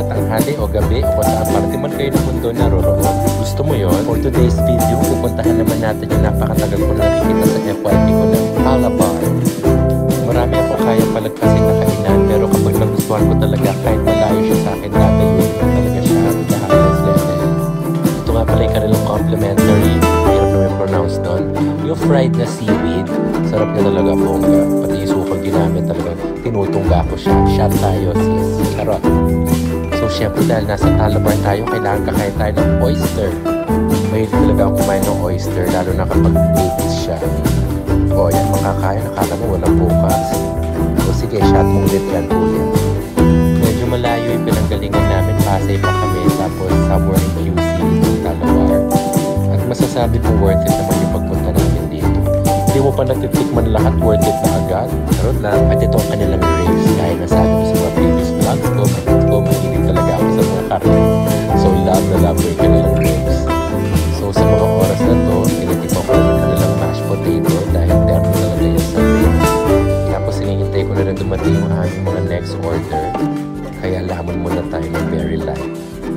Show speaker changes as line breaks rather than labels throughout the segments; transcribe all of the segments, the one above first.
Tanghali o gabi o kung saan parte man kayo ng mundo naroroon. Gusto mo yon? For today's video, pupuntahan naman natin yung napakatagal ko na nakikita sa FYP ko ng Malabar. Marami ako kaya palagpasin na kainan, pero kapag nagustuhan ko talaga kahit malayo siya sa akin, tatayuin ko talaga siya at halos level. Ito nga pala yung kanilang complimentary, hirap naman pronounce doon, yung fried na seaweed. Sarap niya talaga bongga, pati yung sukal ginamit talaga, tinutungga ko siya. Shot tayo, sis, charot. So, syempre dahil nasa Malabar tayo, kailangan kakain tayo ng oyster. Mahilig talaga ako kumain ng oyster, lalo na kapag baked siya. O, yan, makakain. Nakala mo walang bukas. So, sige, shot mo ulit yan, kuya. Medyo malayo yung pinanggalingan namin. Pasay pa kami, tapos somewhere in QC, Malabar. At masasabi ko worth it naman yung pagpunta namin dito. Hindi mo pa natitikman lahat, worth it na agad. Charot lang. At ito ang kanilang ribs. Dahil nasabi ko sa mga previous vlogs ko, mahilig talaga ako sa mga karne. So, love na love ko yung kanilang ribs. So, sa mga oras na to, tinitipa ko na yung kanilang mashed potato dahil termo talaga yan sa ribs. Tapos, hinihintay ko na dumating yung aming mga next order. Kaya laman muna tayo ng very light.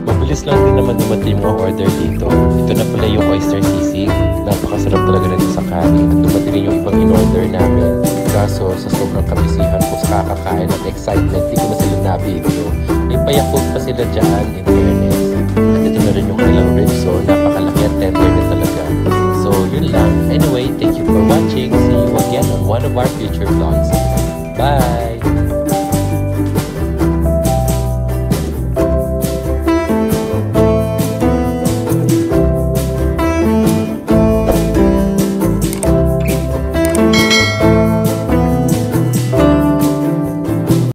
Mabilis lang din naman dumating yung mga order dito. Ito na pala yung oyster sisig. Napakasarap talaga nito sa kanin. At dumating rin yung ibang in-order namin. Kaso sa sobrang kabisihan ko sa kakakain at excitement, di ko na sila na-video. May payakot pa sila dyan, in fairness. At ito na rin yung kanilang ribs. So napakalaki at tender na talaga. So yun lang. Anyway, thank you for watching. See you again on one of our future vlogs.